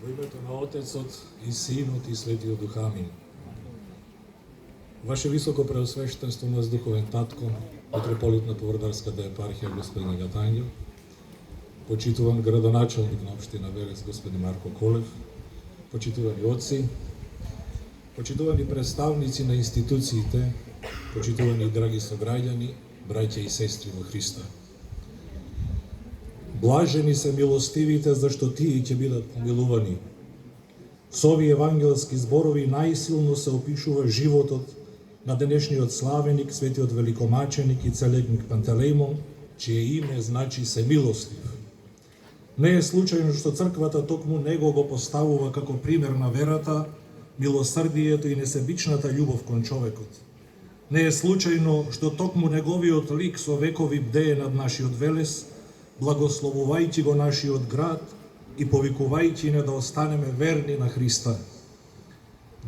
Во името на Отецот и Синот и Светиот Дух, амин. Ваше високо преосвештенство, нас духовен татко, митрополит на Павлодарската епархија господин Агат Ангел, почитуван градоначалник на општина Велес господин Марко Колев, почитувани отци, почитувани представници на институциите, почитувани драги сограѓани, браќа и сестри во Христа. Блажени се милостивите, зашто тие ќе бидат помилувани. Со овие евангелски зборови најсилно се опишува животот на денешниот славеник, светиот великомаченик и целегник Пантелеимон, чие име значи се милостив. Не е случајно што црквата токму него го поставува како пример на верата, милосрдието и несебичната љубов кон човекот. Не е случајно што токму неговиот лик со векови бдее над нашиот Велес, благословувајќи го нашиот град и повикувајќи не да останеме верни на Христа.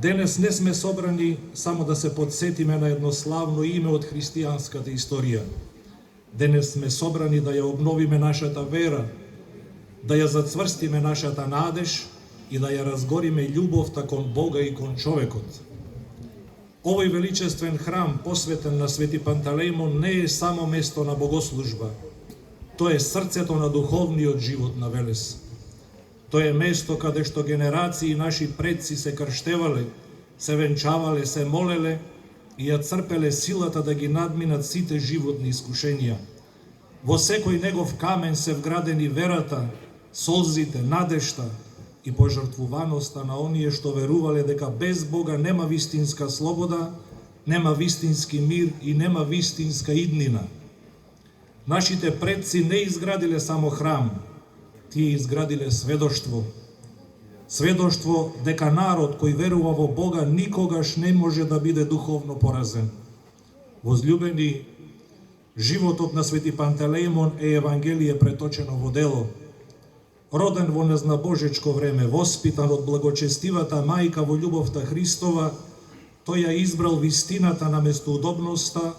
Денес не сме собрани само да се подсетиме на едно славно име од христијанската историја. Денес сме собрани да ја обновиме нашата вера, да ја зацврстиме нашата надеж и да ја разгориме љубовта кон Бога и кон човекот. Овој величествен храм, посветен на Свети Пантелеимон, не е само место на богослужба. Тоа е срцето на духовниот живот на Велес. Тоа е место каде што генерации наши предци се крштевале, се венчавале, се молеле и ја црпеле силата да ги надминат сите животни искушенија. Во секој негов камен се вградени верата, солзите, надежта и пожртвуваноста на оние што верувале дека без Бога нема вистинска слобода, нема вистински мир и нема вистинска иднина. Нашите предци не изградиле само храм, тие изградиле сведоштво. Сведоштво дека народ кој верува во Бога никогаш не може да биде духовно поразен. Возлюбени, животот на Свети Пантелеимон е евангелие преточено во дело. Роден во незнабожечко време, воспитан од благочестивата мајка во љубовта Христова, тој ја избрал вистината наместо удобноста,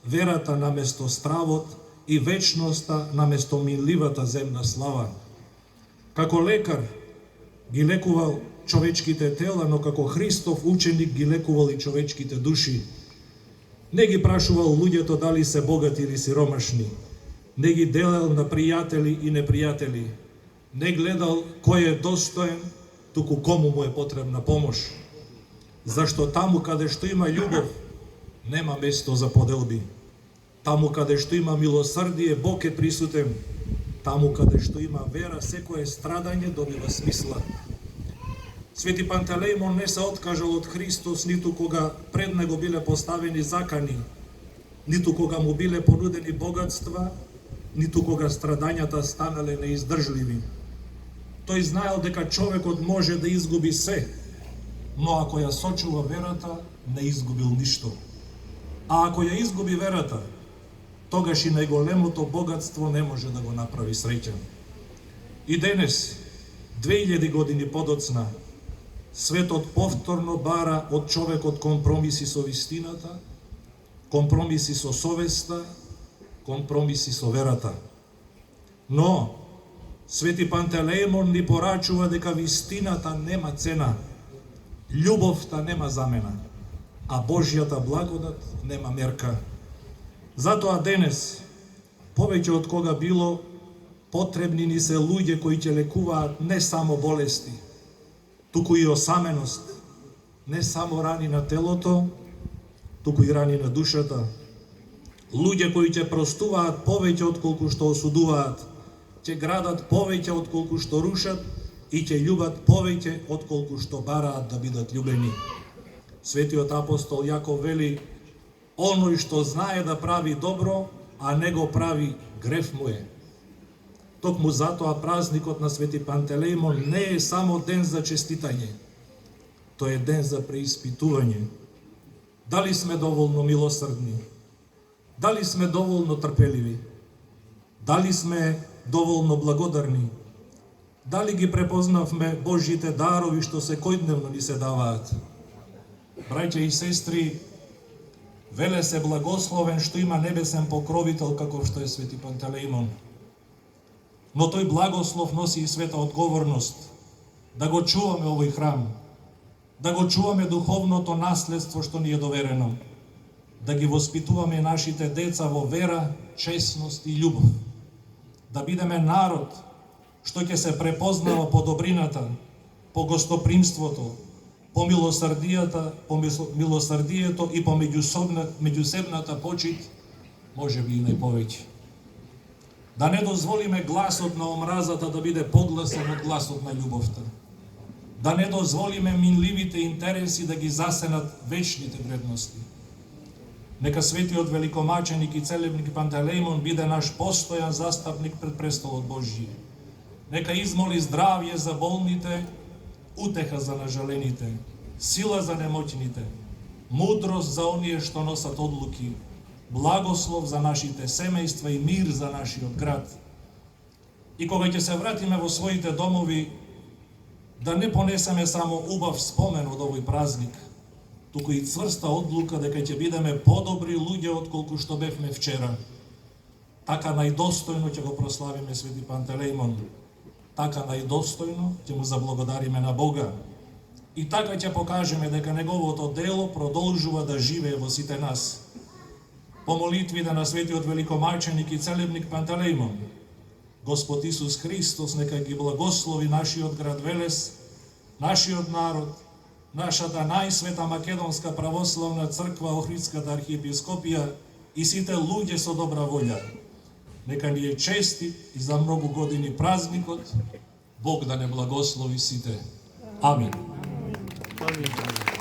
верата наместо стравот и вечноста наместо минливата земна слава. Како лекар ги лекувал човечките тела, но како Христов ученик ги лекувал и човечките души. Не ги прашувал луѓето дали се богати или сиромашни. Не ги делел на пријатели и непријатели. Не гледал кој е достоен, туку кому му е потребна помош. Зашто таму каде што има љубов, нема место за поделби. Таму каде што има милосрдие, Бог е присутен. Таму каде што има вера, секое страдање добива смисла. Свети Пантелеимон не се откажал од Христос ниту кога пред него биле поставени закани, ниту кога му биле понудени богатства, ниту кога страдањата станале неиздржливи. Тој знаел дека човекот може да изгуби се, но ако ја сочува верата, не изгубил ништо. А ако ја изгуби верата, тогаш и најголемото богатство не може да го направи среќен. И денес, 2000 години подоцна, светот повторно бара од човекот компромиси со вистината, компромиси со совеста, компромиси со верата. Но, Свети Пантелеимон ни порачува дека вистината нема цена, љубовта нема замена, а Божјата благодат нема мерка. Затоа денес, повеќе од кога било, потребни ни се луѓе кои ќе лекуваат не само болести, туку и осаменост, не само рани на телото, туку и рани на душата. Луѓе кои ќе простуваат повеќе отколку што осудуваат, ќе градат повеќе отколку што рушат и ќе љубат повеќе отколку што бараат да бидат љубени. Светиот апостол Јаков вели: оној што знае да прави добро, а не го прави, грев му е. Токму затоа празникот на Свети Пантелеимон не е само ден за честитање, тој е ден за преиспитување. Дали сме доволно милосрдни? Дали сме доволно трпеливи? Дали сме доволно благодарни? Дали ги препознавме Божите дарови што секојдневно ни се даваат? Браќа и сестри, Велес е благословен што има небесен покровител како што е Свети Пантелеимон. Но тој благослов носи и света одговорност. да го чуваме овој храм, да го чуваме духовното наследство што ни е доверено, да ги воспитуваме нашите деца во вера, честност и љубов, да бидеме народ што ќе се препознава по добрината, по гостопримството, по милосрдието и по меѓусебната почит, може би и најповеќе. Да не дозволиме гласот на омразата да биде погласен од гласот на љубовта. Да не дозволиме минливите интереси да ги засенат вечните вредности. Нека светиот великомаченик и целебник Пантелеимон биде наш постојан застапник пред престолот Божји. Нека измоли здравје за болните, утеха за нажалените, сила за немоќните, мудрост за оние што носат одлуки, благослов за нашите семејства и мир за нашиот град. И кога ќе се вратиме во своите домови, да не понесеме само убав спомен од овој празник, туку и цврста одлука дека ќе бидеме подобри луѓе отколку што бевме вчера. Така најдостојно ќе го прославиме Свети Пантелеимон. Така најдостојно ќе му заблагодариме на Бога. И така ќе покажеме дека неговото дело продолжува да живее во сите нас. По молитвите на светиот великомаченик и целебник Пантелеимон, Господ Исус Христос нека ги благослови нашиот град Велес, нашиот народ, нашата најсвета Македонска православна црква, Охридската архиепископија и сите луѓе со добра волја. Нека ни е честит и за многу години празникот. Бог да не благослови сите. Амин. Амин.